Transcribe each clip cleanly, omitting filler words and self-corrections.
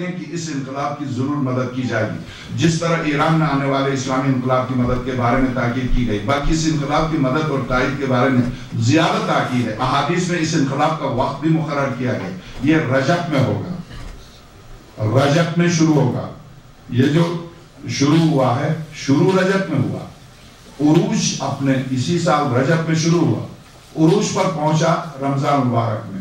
کہ اس انقلاب کی ضرور مدد کی جائے گی، جس طرح ایران میں آنے والے اسلامی انقلاب کی مدد کے بارے میں تاکید کی گئی، باقی اس انقلاب کی مدد اور تائید کے بارے میں زیادہ تاکید ہے۔ احادیث میں اس انقلاب کا وقت بھی مقرر کیا گیا، یہ رجب میں ہوگا، رجب میں شروع ہوگا۔ یہ جو شروع ہوا ہے، شروع رجب میں ہوا، عروج اپنے اسی سال رجب میں شروع ہوا، عروج پر پہنچا رمضان مبارک میں،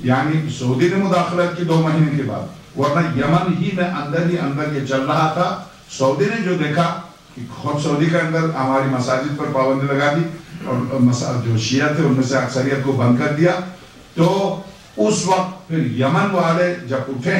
یعنی سعودی نے مداخلت کی 2 مہینے کے بعد، ورنہ یمن ہی میں اندر یہ چل رہا تھا۔ سعودی نے جو دیکھا کہ خود سعودی کے اندر ہماری مساجد پر پابندی لگا دی اور جو شیعہ تھے ان میں سے اکثریت کو بند کر دیا، تو اس وقت پھر یمن والے جب اٹھے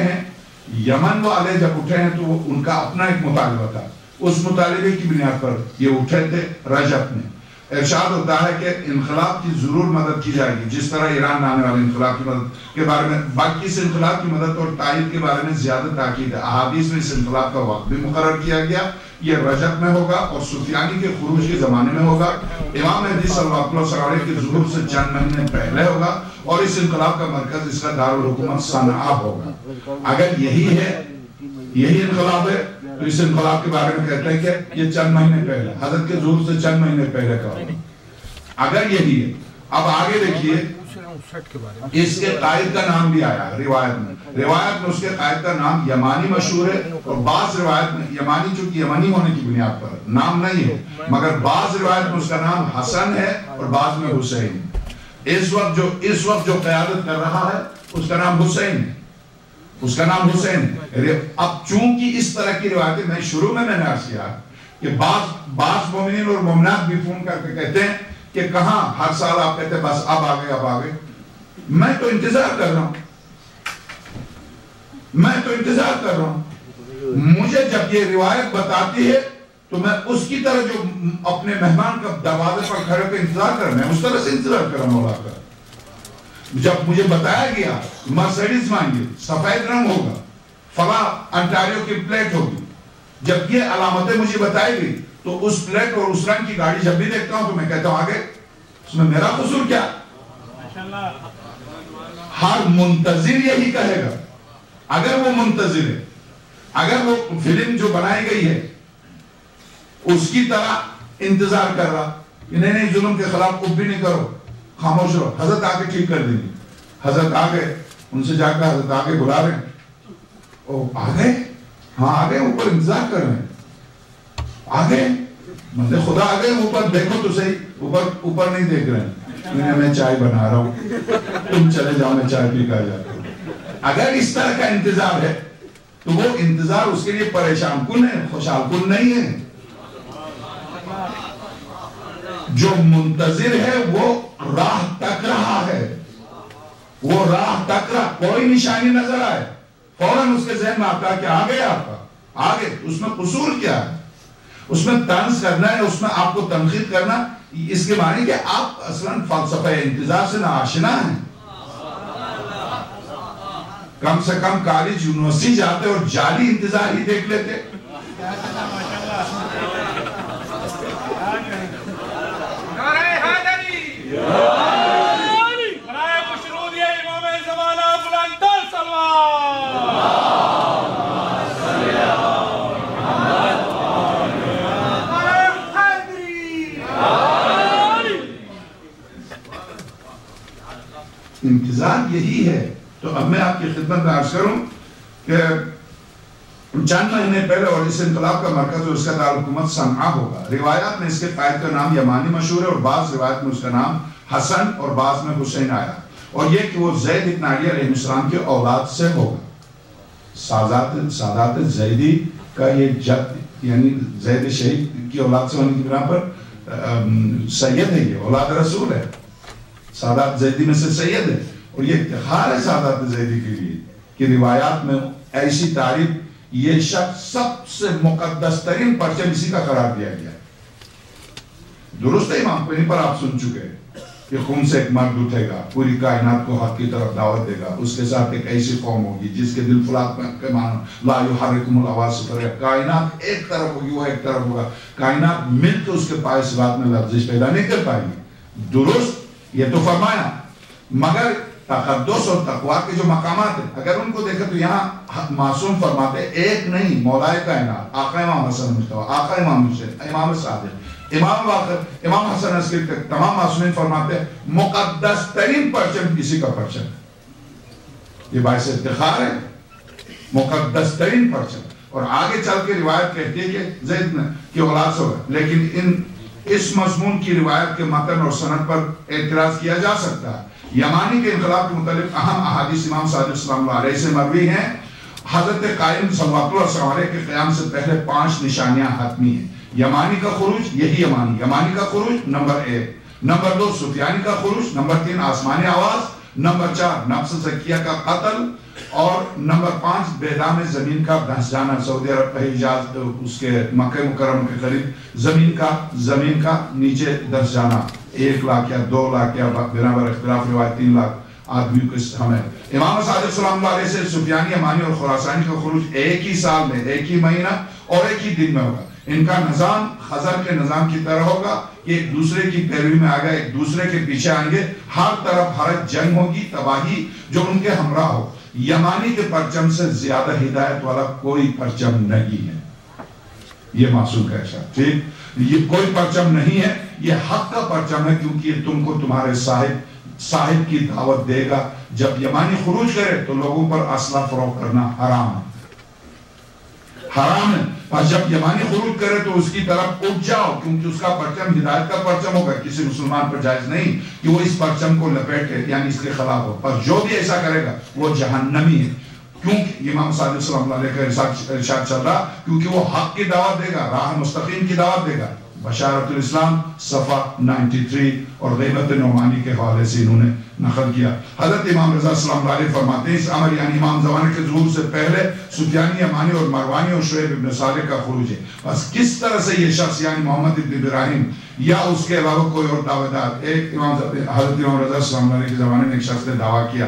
ہیں تو ان کا اپنا ایک مطالبہ تھا، اس مطالبے کی بنیاد پر یہ اٹھے تھے رجب میں۔ ارشاد ہوتا ہے کہ انقلاب کی ضرور مدد کی جائے گی، جس طرح ایران میں آنے والے انقلاب کی مدد کے بارے میں، باقی اس انقلاب کی مدد اور تائید کے بارے میں زیادہ تاکید ہے۔ احادیث میں اس انقلاب کا وقت بھی مقرر کیا گیا، یہ رجب میں ہوگا اور سفیانی کے خروج کے زمانے میں ہوگا، امام مہدی صلی اللہ علیہ وسلم کے ظہور سے چند مہینے پہلے ہوگا، اور اس انقلاب کا مرکز اس کا دارالحکومت صنعاء ہوگا۔ اگر یہی انقلاب ہے تو اس انقلاب کے بارے میں کہتے ہیں کہ یہ چند مہینے پہلے، حضرت کے ظہور سے چند مہینے پہلے کا ہوگا۔ اگر یہی ہے، اب آگے دیکھیے، اس کے قائد کا نام بھی آیا روایت میں اس کے قائد کا نام یمانی مشہور ہے، اور بعض روایت میں یمانی، چونکہ یمنی ہونے کی بنیاد پر نام نہیں ہے، مگر بعض روایت میں اس کا نام حسن ہے اور بعض میں حسین۔ اس وقت جو قیادت کر رہا ہے اس کا نام حسین ہے، اب چونکہ اس طرح کی روایتیں میں شروع میں نے عرض کیا کہ بعض مومنین اور مومنات بھی فون کر کے کہتے ہیں کہ کہاں ہر سال آپ کہتے ہیں بس اب آگے، میں تو انتظار کر رہا ہوں، مجھے جب یہ روایت بتاتی ہے تو میں اس کی طرح جو اپنے مہمان کا دروازے پر کھڑے کے انتظار کر رہا ہوں، اس طرح سے انتظار کر رہا ہوں مولا کا۔ جب مجھے بتایا گیا مرسیڈیز مانگی، سفید رنگ ہوگا، فلاں انٹاریو کی پلیٹ ہوگی، جب یہ علامتیں مجھے بتائی گئی تو اس پلیٹ اور اس رنگ کی گاڑی جب بھی دیکھتا ہوں تو میں کہتا ہوں آگے، اس میں میرا قصور کیا؟ ہر منتظر یہی کہے گا، اگر وہ منتظر ہے، اگر وہ فلم جو بنائی گئی ہے اس کی طرح انتظار کر رہا کہ نہیں ظلم کے خلاف کچھ بھی نہیں کرو، خاموش رہو، حضرت آگے ٹھیک کر دیں گے، حضرت آگے ان سے جا کر حضرت آگے بلا رہے ہیں، آگے ہاں آگے اوپر انتظار کر رہے ہیں، آگے مندے خدا آگے اوپر دیکھو تو صحیح، اوپر نہیں دیکھ رہے ہیں، میں چائے بنا رہا ہوں، تم چلے جاؤ میں چائے پی کر جاتا ہوں۔ اگر اس طرح کا انتظار ہے تو وہ انتظار اس کے لیے پریشان کن ہے، خوشحال کن نہیں ہے۔ جو منتظر ہے وہ راہ تک رہا ہے، کوئی نشانی نظر آئے فوراً اس کے ذہن میں آتا ہے کہ آگے آگے، اس میں قصور کیا ہے، اس میں طنز کرنا ہے، اس میں آپ کو تنقید کرنا، اس کے معنی کہ آپ اصلاً فلسفہ انتظار سے ناآشنا ہیں۔ کم سے کم کالج یونیورسٹی جاتے اور جعلی انتظار ہی دیکھ لیتے۔ انتظار یہی ہے۔ تو اب میں آپ کی خدمت میں عرض کروں کہ چند مہینے پہلے، اور اس انقلاب کا مرکز اور اس کا دارالحکومت صنعاء ہوگا۔ روایات میں اس کے قائد کا نام یمانی مشہور ہے، اور بعض روایت میں اس کا نام حسن اور بعض میں حسین آیا، اور یہ کہ وہ زید بن علی علیہ السلام کے اولاد سے ہوگا۔ سادات زیدی کا یہ جد، یعنی زید شہید کی اولاد سے ہونے کی بنا پر سید ہے، یہ اولاد رسول ہے، سادات زیدی میں سے سید ہے، اور یہ افتخار ہے سادات زیدی کے لیے کہ روایات میں ایسی تعریف، یہ شخص سب سے مقدس ترین پرچم اسی کا قرار دیا گیا۔ درست ہے، امام پنی پر آپ سن چکے کہ خون سے ایک مرد اٹھے گا، پوری کائنات کو حق کی طرف دعوت دے گا، اس کے ساتھ ایک ایسی قوم ہوگی جس کے دل فلات کے معنی لا یحرکم العواصف، کائنات ایک طرف ہوگی، وہ ایک طرف ہوگا، کائنات مل کے اس کے پائے صفات میں لفظش پیدا نہیں کر پائیں گی۔ درست، یہ تو فرمایا، مگر تقدس اور تقوی کے جو مقامات ہیں اگر ان کو دیکھیں تو یہاں معصوم فرماتے ایک نہیں، مولا کائنات آقا امام حسن مصطفیٰ، آقا امام حسین، امام صادق، امام باقر، امام حسن عسکری تک تمام معصومین فرماتے مقدس ترین پرچم کسی کا پرچم، یہ باعث افتخار ہے، مقدس ترین پرچم. اور آگے چل کے روایت کہتی ہے کہ زید کی اولاد سے ہوگا، لیکن اس مضمون کی روایت کے متن اور سند پر اعتراض کیا جا سکتا ہے. یمانی کے انقلاب کے متعلق اہم احادیث امام صادق صلی اللہ علیہ سے مروی ہیں. حضرت قائم صلی اللہ علیہ کے قیام سے پہلے 5 نشانیاں حتمی ہیں. یمانی کا خروج، یہی یمانی کا خروج نمبر 1، نمبر 2 سفیانی کا خروج، نمبر 3 آسمانی آواز، نمبر 4 نفس زکیہ کا قتل، اور نمبر 5 بیدام زمین کا دھنس جانا، سعودی عرب کا حجاز اس کے مکہ مکرمہ کے قریب زمین کا نیچے دھنس جانا. 1 لاکھ یا 2 لاکھ یا بنابر اختلاف روایت 3 لاکھ آدمیوں کے ہمیں. امام صادق صلی اللہ علیہ سے سفیانی، یمانی اور خراسانی کا خروج ایک ہی سال میں، ایک ہی مہینہ اور ایک ہی دن میں ہوگا. ان کا نظام خضر کے نظام کی طرح ہوگا کہ ایک دوسرے کی پیروی میں آگا، ایک دوسرے کے پیچھے آئیں گے، ہر طرف حرج، جنگ ہوگی، تباہی جو ان کے ہمراہ ہو. یمانی کے پرچم سے زیادہ ہدایت والا کوئی پرچم نہیں ہے. یہ معصوم کا ارشاد، ٹھیک، یہ کوئی پرچم نہیں ہے، یہ حق کا پرچم ہے، کیونکہ یہ تم کو تمہارے صاحب کی دعوت دے گا. جب یمانی خروج کرے تو لوگوں پر اسلحہ فروخت کرنا حرام ہے، حرام ہے. اور جب یمانی خروج کرے تو اس کی طرف اٹھ جاؤ، کیونکہ اس کا پرچم ہدایت کا پرچم ہوگا. کسی مسلمان پر جائز نہیں کہ وہ اس پرچم کو لپیٹے، یعنی اس کے خلاف ہو. پر جو بھی ایسا کرے گا وہ جہنمی ہے، کیونکہ امام صادق صلی اللہ علیہ کا ارشاد چل رہا، کیونکہ وہ حق کی دعوت دے گا، راہ مستقیم کی دعوت دے گا. بشارت الاسلام صفحہ 93 اور غیبت نعمانی کے حوالے سے انہوں نے نقل کیا. حضرت امام رضا صلی اللہ علیہ فرماتے ہیں اس امر یعنی امام زمانے کے ظہور سے پہلے سفیانی، یمانی اور مروانی اور شعیب ابن صالح کا خروج ہے. بس کس طرح سے یہ شخص یعنی محمد ابن ابراہیم یا اس کے علاوہ کوئی اور دعویٰ دار، ایک حضرت امام رضا صلی اللہ علیہ کے زمانے میں ایک شخص نے دعویٰ کیا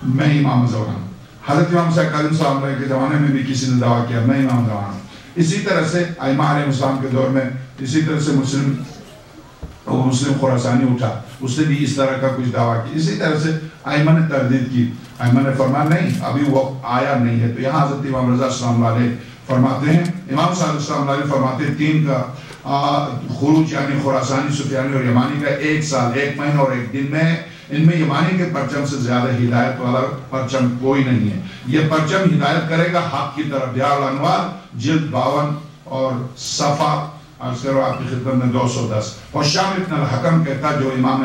میں امام زمان ہوں. حضرت امام صلی اللہ علیہ کے زمانے میں بھی کسی نے دعویٰ کیا میں امام زمان ہوں. اسی طرح سے ائمہ علیہ السلام کے دور میں اسی طرح سے مسلم خراسانی اٹھا، اس نے بھی اس طرح کا کچھ دعویٰ کی. اسی طرح سے ائمہ نے تردید کی، ائمہ نے فرمایا نہیں ابھی وقت آیا نہیں ہے. تو یہاں حضرت امام رضا صلی اللہ علیہ فرماتے ہیں، امام صادق صلی اللہ علیہ فرماتے ہیں 3 کا خروج یعنی خراسانی، سفیانی اور یمانی کا 1 سال، 1 مہینہ اور 1 دن میں. ان میں یمانی کے پرچم سے زیادہ ہدایت والا پرچم کوئی نہیں ہے. یہ پرچم ہدایت کرے گا حق کی طرف. بیار الانوار جلد 52 اور صفحہ عرض کرو آپ کی خدمت میں 210. حشام ابن الحکم کہتا جو امام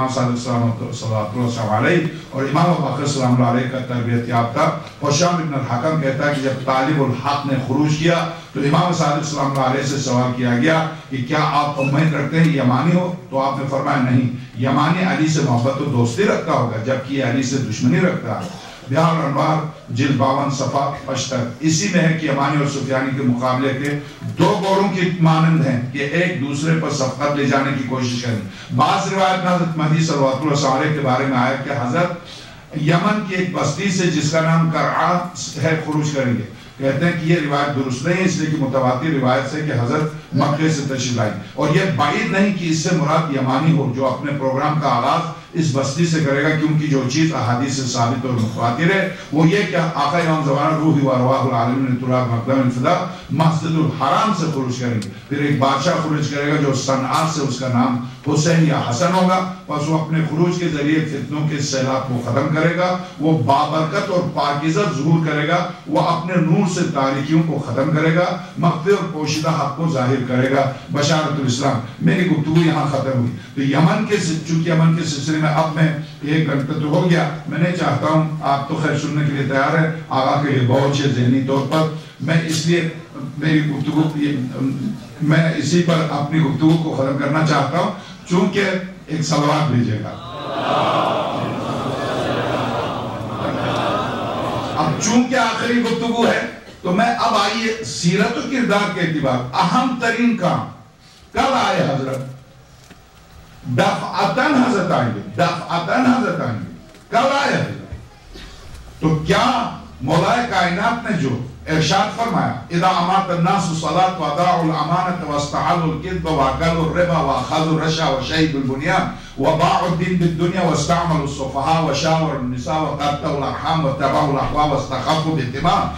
صادق صلی اللہ علیہ اور امام ابوبکر صلی اللہ علیہ کا تربیت یافتہ حشام ابن الحکم کہتا ہے کہ جب طالب الحق نے خروج کیا تو امام صادق صلی اللہ علیہ سے سوال کیا گیا کہ کیا آپ امید رکھتے ہیں یمانی ہو؟ تو آپ نے فرمایا نہیں، یمانی علی سے محبت و دوستی رکھتا ہوگا جبکہ یہ علی سے دشمنی رکھتا ہے. بیار الانوار جلد 52 صفحہ 75. اسی میں ہے کہ یمانی اور سفیانی کے مقابلے کے 2 گوروں کی مانند ہیں کہ ایک دوسرے پر سبقت لے جانے کی کوشش کریں. بعض روایت میں حضرت مہدی صلی اللہ علیہ کے بارے میں آیا کہ حضرت یمن کی ایک بستی سے جس کا نام کرعا ہے خروج کریں گے. کہتے ہیں کہ یہ روایت درست نہیں ہے، اس لیے کہ متواتر روایت سے کہ حضرت مکہ سے تشریف لائی، اور یہ بعید نہیں کہ اس سے مراد یمانی ہو جو اپنے پروگرام کا آغاز اس بستی سے کرے گا، کیونکہ جو چیز احادیث سے ثابت اور متواتر ہے وہ یہ کہ آقا امام زمانہ روحی و ارواح العالمین تراب مقدم انفدا مسجد الحرام سے خروج کریں گے. پھر ایک بادشاہ خروج کرے گا جو صنعاء سے اس کا نام حسین یا حسن ہوگا، پس وہ اپنے خروج کے ذریعے فتنوں کے سیلاب کو ختم کرے گا، وہ بابرکت اور پاکیزہ ظہور کرے گا، وہ اپنے نور سے تاریکیوں کو ختم کرے گا، مخفی اور پوشیدہ حق کو ظاہر کرے گا. بشارت الاسلام. میری گفتگو یہاں ختم ہوئی. تو یمن کے چونکہ یمن کے سلسلے میں اب میں 1 گھنٹہ تو ہو گیا، میں نہیں چاہتا ہوں، آپ تو خیر سننے کے لیے تیار ہیں، آقا کے لیے بہت سے ذہنی طور پر میں اس لیے میری گفتگو میں اسی پر اپنی گفتگو کو ختم کرنا چاہتا ہوں، چونکہ ایک صلوات بھیجے گا. اب چونکہ آخری گفتگو ہے تو میں اب آئیے سیرت و کردار کے اعتبار اہم ترین کام کب آئے حضرت؟ دفعتاً حضرت آئیں گے، دفعتاً حضرت آئیں گے. کب آئے حضرت؟ تو کیا مولا کائنات نے جو ارشاد فرمایا اذا امات الناس الصلاة وضاعوا الامانة واستحلوا الكذب واكلوا الربا واخذوا الرشا وشهدوا البنيان وباعوا الدين بالدنيا واستعملوا السفهاء وشاوروا النساء وقطعوا الأرحام واتبعوا الأهواء واستخفوا بالدماء